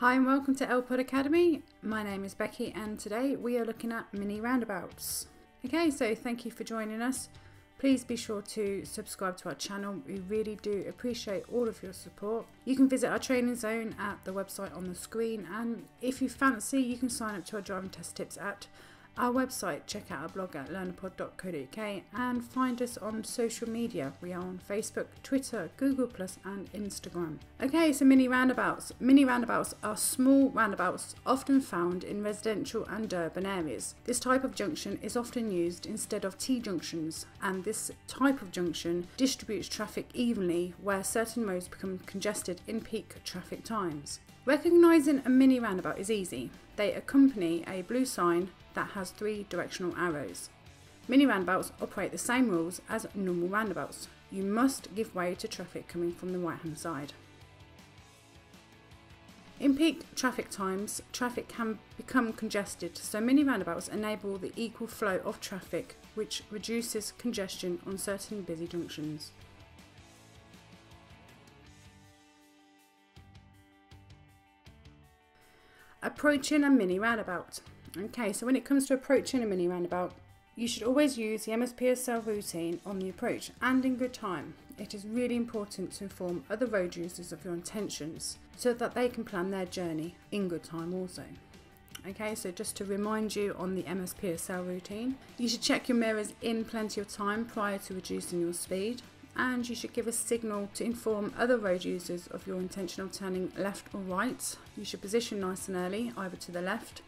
Hi and welcome to LPod Academy. My name is Becky and today we are looking at mini roundabouts. Okay, so thank you for joining us. Please be sure to subscribe to our channel. We really do appreciate all of your support. You can visit our training zone at the website on the screen, and if you fancy you can sign up to our driving test tips at our website. Check out our blog at learnapod.co.uk and find us on social media. We are on Facebook, Twitter, Google Plus and Instagram. Okay, so mini roundabouts. Mini roundabouts are small roundabouts often found in residential and urban areas. This type of junction is often used instead of T-junctions, and this type of junction distributes traffic evenly where certain roads become congested in peak traffic times. Recognising a mini roundabout is easy. They accompany a blue sign that has 3 directional arrows. Mini roundabouts operate the same rules as normal roundabouts. You must give way to traffic coming from the right hand side. In peak traffic times, traffic can become congested, so mini roundabouts enable the equal flow of traffic, which reduces congestion on certain busy junctions. Approaching a mini roundabout. Okay, so when it comes to approaching a mini roundabout, you should always use the mspsl routine on the approach and in good time. It is really important to inform other road users of your intentions so that they can plan their journey in good time also. Okay, so just to remind you on the mspsl routine, you should check your mirrors in plenty of time prior to reducing your speed, and you should give a signal to inform other road users of your intention of turning left or right. You should position nice and early, either to the left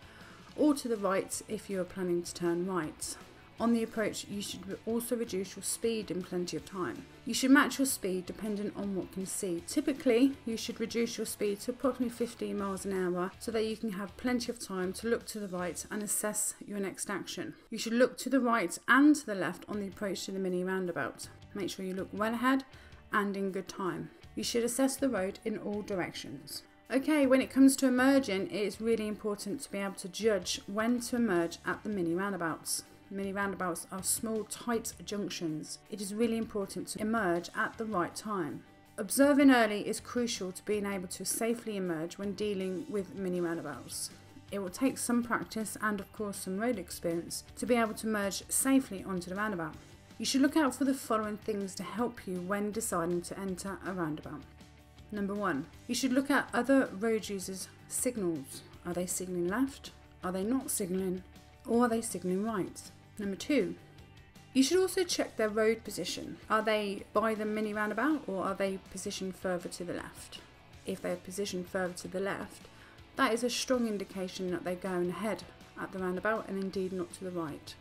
or to the right if you are planning to turn right. On the approach, you should also reduce your speed in plenty of time. You should match your speed dependent on what you can see. Typically, you should reduce your speed to approximately 15 miles an hour so that you can have plenty of time to look to the right and assess your next action. You should look to the right and to the left on the approach to the mini roundabout. Make sure you look well ahead and in good time. You should assess the road in all directions. Okay, when it comes to emerging, it is really important to be able to judge when to emerge at the mini roundabouts. Mini roundabouts are small, tight junctions. It is really important to emerge at the right time. Observing early is crucial to being able to safely emerge when dealing with mini roundabouts. It will take some practice and of course some road experience to be able to merge safely onto the roundabout. You should look out for the following things to help you when deciding to enter a roundabout. Number 1, you should look at other road users' signals. Are they signalling left? Are they not signalling? Or are they signalling right? Number 2, you should also check their road position. Are they by the mini roundabout or are they positioned further to the left? If they're positioned further to the left, that is a strong indication that they're going ahead at the roundabout and indeed not to the right.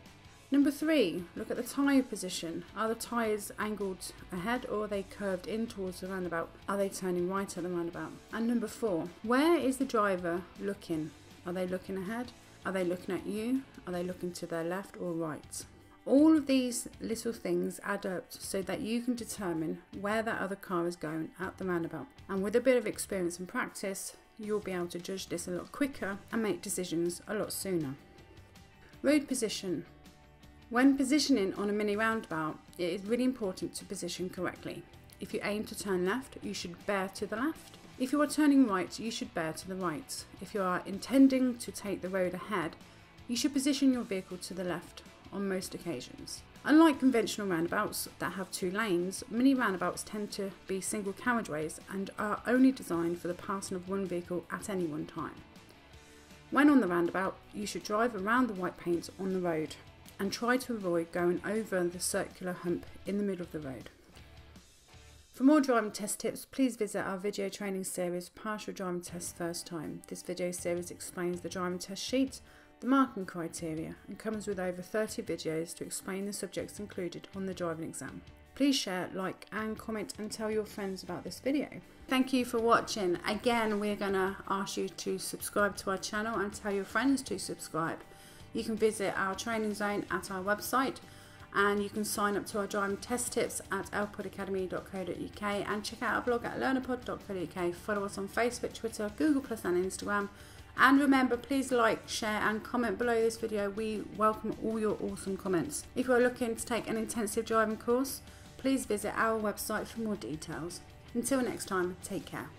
Number 3, look at the tyre position. Are the tyres angled ahead or are they curved in towards the roundabout? Are they turning right at the roundabout? And number 4, where is the driver looking? Are they looking ahead? Are they looking at you? Are they looking to their left or right? All of these little things add up so that you can determine where that other car is going at the roundabout. And with a bit of experience and practice, you'll be able to judge this a lot quicker and make decisions a lot sooner. Road position. When positioning on a mini roundabout, it is really important to position correctly. If you aim to turn left, you should bear to the left. If you are turning right, you should bear to the right. If you are intending to take the road ahead, you should position your vehicle to the left on most occasions. Unlike conventional roundabouts that have 2 lanes, mini roundabouts tend to be single carriageways and are only designed for the passing of one vehicle at any one time. When on the roundabout, you should drive around the white paint on the road and try to avoid going over the circular hump in the middle of the road. For more driving test tips, please visit our video training series, Partial Driving Test First Time. This video series explains the driving test sheet, the marking criteria, and comes with over 30 videos to explain the subjects included on the driving exam. Please share, like and comment and tell your friends about this video. Thank you for watching. Again, we're going to ask you to subscribe to our channel and tell your friends to subscribe. You can visit our training zone at our website, and you can sign up to our driving test tips at lpodacademy.co.uk and check out our blog at learnapod.co.uk. Follow us on Facebook, Twitter, Google Plus and Instagram. And remember, please like, share and comment below this video. We welcome all your awesome comments. If you're looking to take an intensive driving course, please visit our website for more details. Until next time, take care.